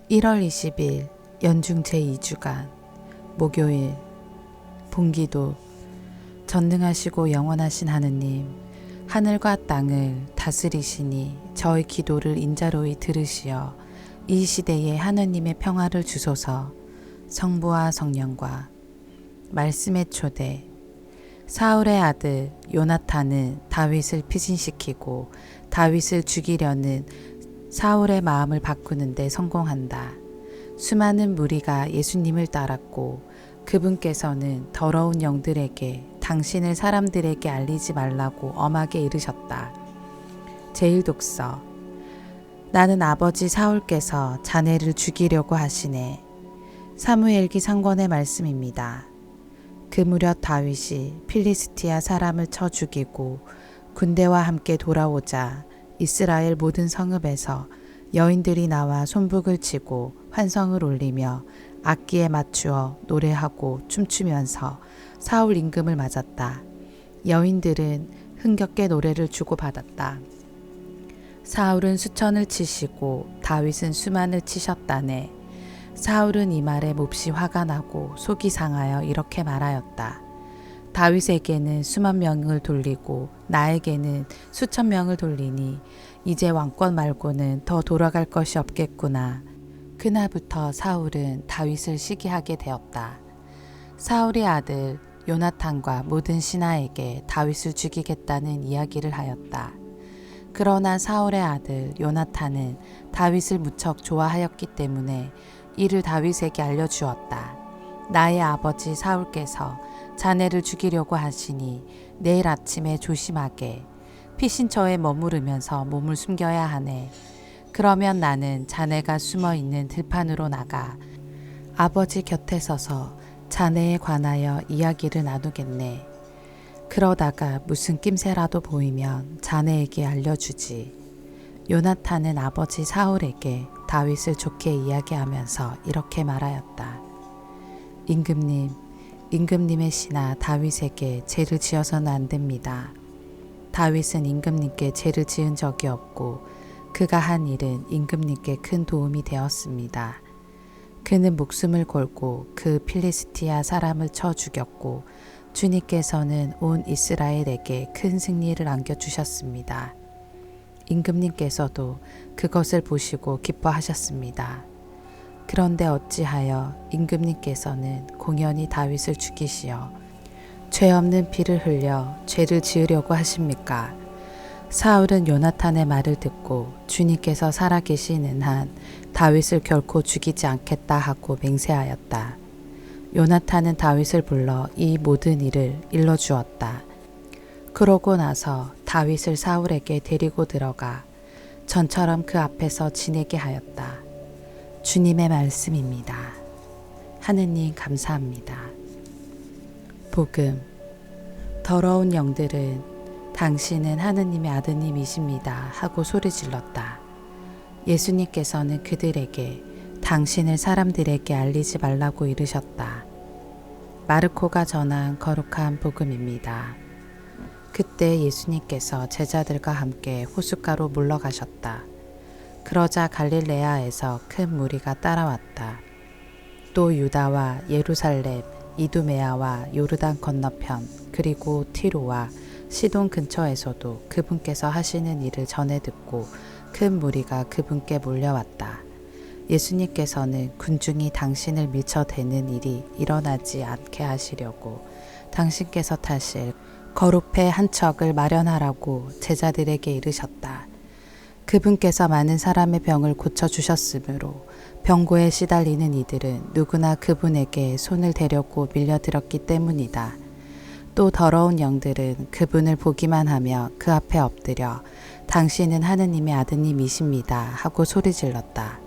1월 20일 연중 제2주간 목요일 본기도. 전능하시고 영원하신 하느님, 하늘과 땅을 다스리시니 저희 기도를 인자로이 들으시어 이 시대에 하느님의 평화를 주소서. 성부와 성령과 말씀의 초대. 사울의 아들 요나탄은 다윗을 피신시키고 다윗을 죽이려는 사울의 마음을 바꾸는 데 성공한다. 수많은 무리가 예수님을 따랐고 그분께서는 더러운 영들에게 당신을 사람들에게 알리지 말라고 엄하게 이르셨다. 제1독서. 나는 아버지 사울께서 자네를 죽이려고 하시네. 사무엘기 상권의 말씀입니다. 그 무렵 다윗이 필리스티아 사람을 쳐 죽이고 군대와 함께 돌아오자 이스라엘 모든 성읍에서 여인들이 나와 손북을 치고 환성을 올리며 악기에 맞추어 노래하고 춤추면서 사울 임금을 맞았다. 여인들은 흥겹게 노래를 주고받았다. 사울은 수천을 치시고 다윗은 수만을 치셨다네. 사울은 이 말에 몹시 화가 나고 속이 상하여 이렇게 말하였다. 다윗에게는 수만 명을 돌리고 나에게는 수천 명을 돌리니 이제 왕권 말고는 더 돌아갈 것이 없겠구나. 그날부터 사울은 다윗을 시기하게 되었다. 사울의 아들 요나탄과 모든 신하에게 다윗을 죽이겠다는 이야기를 하였다. 그러나 사울의 아들 요나탄은 다윗을 무척 좋아하였기 때문에 이를 다윗에게 알려주었다. 나의 아버지 사울께서 자네를 죽이려고 하시니 내일 아침에 조심하게 피신처에 머무르면서 몸을 숨겨야 하네. 그러면 나는 자네가 숨어 있는 들판으로 나가 아버지 곁에 서서 자네에 관하여 이야기를 나누겠네. 그러다가 무슨 낌새라도 보이면 자네에게 알려주지. 요나탄은 아버지 사울에게 다윗을 좋게 이야기하면서 이렇게 말하였다. 임금님의 신하 다윗에게 죄를 지어서는 안 됩니다. 다윗은 임금님께 죄를 지은 적이 없고 그가 한 일은 임금님께 큰 도움이 되었습니다. 그는 목숨을 걸고 그 필리스티아 사람을 쳐 죽였고 주님께서는 온 이스라엘에게 큰 승리를 안겨주셨습니다. 임금님께서도 그것을 보시고 기뻐하셨습니다. 그런데 어찌하여 임금님께서는 공연히 다윗을 죽이시어 죄 없는 피를 흘려 죄를 지으려고 하십니까? 사울은 요나탄의 말을 듣고 주님께서 살아계시는 한 다윗을 결코 죽이지 않겠다 하고 맹세하였다. 요나탄은 다윗을 불러 이 모든 일을 일러주었다. 그러고 나서 다윗을 사울에게 데리고 들어가 전처럼 그 앞에서 지내게 하였다. 주님의 말씀입니다. 하느님 감사합니다. 복음. 더러운 영들은 당신은 하느님의 아드님이십니다 하고 소리질렀다. 예수님께서는 그들에게 당신을 사람들에게 알리지 말라고 이르셨다. 마르코가 전한 거룩한 복음입니다. 그때 예수님께서 제자들과 함께 호숫가로 물러가셨다. 그러자 갈릴레아에서 큰 무리가 따라왔다. 또 유다와 예루살렘, 이두메아와 요르단 건너편 그리고 티로와 시돈 근처에서도 그분께서 하시는 일을 전해 듣고 큰 무리가 그분께 몰려왔다. 예수님께서는 군중이 당신을 밀쳐대는 일이 일어나지 않게 하시려고 당신께서 타실 거룩패 한 척을 마련하라고 제자들에게 이르셨다. 그분께서 많은 사람의 병을 고쳐주셨으므로 병고에 시달리는 이들은 누구나 그분에게 손을 대려고 밀려들었기 때문이다. 또 더러운 영들은 그분을 보기만 하며 그 앞에 엎드려 당신은 하느님의 아드님이십니다 하고 소리질렀다.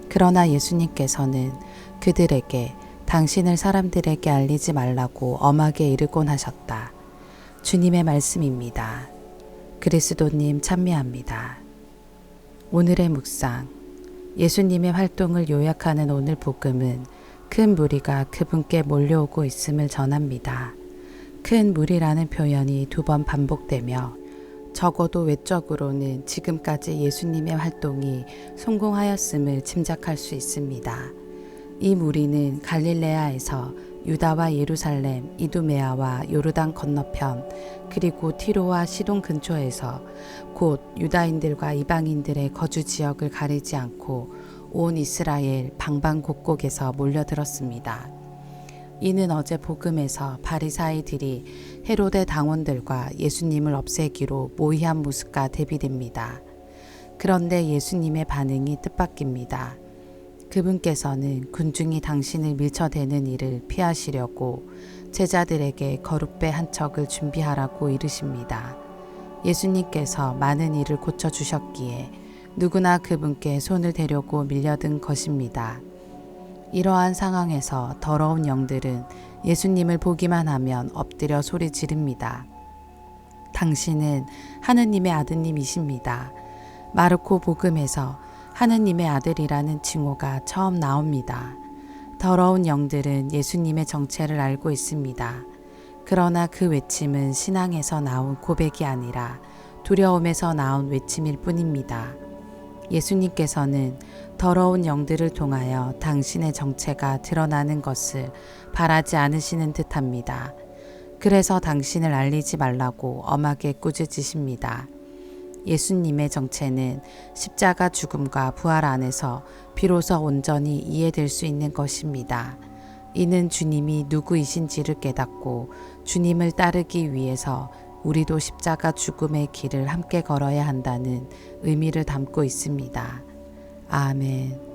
그러나 예수님께서는 그들에게 당신을 사람들에게 알리지 말라고 엄하게 이르곤 하셨다. 주님의 말씀입니다. 그리스도님 찬미합니다. 오늘의 묵상. 예수님의 활동을 요약하는 오늘 복음은 큰 무리가 그분께 몰려오고 있음을 전합니다. 큰 무리라는 표현이 2번 반복되며 적어도 외적으로는 지금까지 예수님의 활동이 성공하였음을 짐작할 수 있습니다. 이 무리는 갈릴레아에서 유다와 예루살렘, 이두메아와 요르단 건너편, 그리고 티로와 시돈 근처에서 곧 유다인들과 이방인들의 거주 지역을 가리지 않고 온 이스라엘 방방곡곡에서 몰려들었습니다. 이는 어제 복음에서 바리사이들이 헤로데 당원들과 예수님을 없애기로 모의한 모습과 대비됩니다. 그런데 예수님의 반응이 뜻밖입니다. 그분께서는 군중이 당신을 밀쳐대는 일을 피하시려고 제자들에게 거룩배 한 척을 준비하라고 이르십니다. 예수님께서 많은 일을 고쳐주셨기에 누구나 그분께 손을 대려고 밀려든 것입니다. 이러한 상황에서 더러운 영들은 예수님을 보기만 하면 엎드려 소리 지릅니다. 당신은 하느님의 아드님이십니다. 마르코 복음에서 하느님의 아들이라는 칭호가 처음 나옵니다. 더러운 영들은 예수님의 정체를 알고 있습니다. 그러나 그 외침은 신앙에서 나온 고백이 아니라 두려움에서 나온 외침일 뿐입니다. 예수님께서는 더러운 영들을 통하여 당신의 정체가 드러나는 것을 바라지 않으시는 듯합니다. 그래서 당신을 알리지 말라고 엄하게 꾸짖으십니다. 예수님의 정체는 십자가 죽음과 부활 안에서 비로소 온전히 이해될 수 있는 것입니다. 이는 주님이 누구이신지를 깨닫고 주님을 따르기 위해서 우리도 십자가 죽음의 길을 함께 걸어야 한다는 의미를 담고 있습니다. 아멘.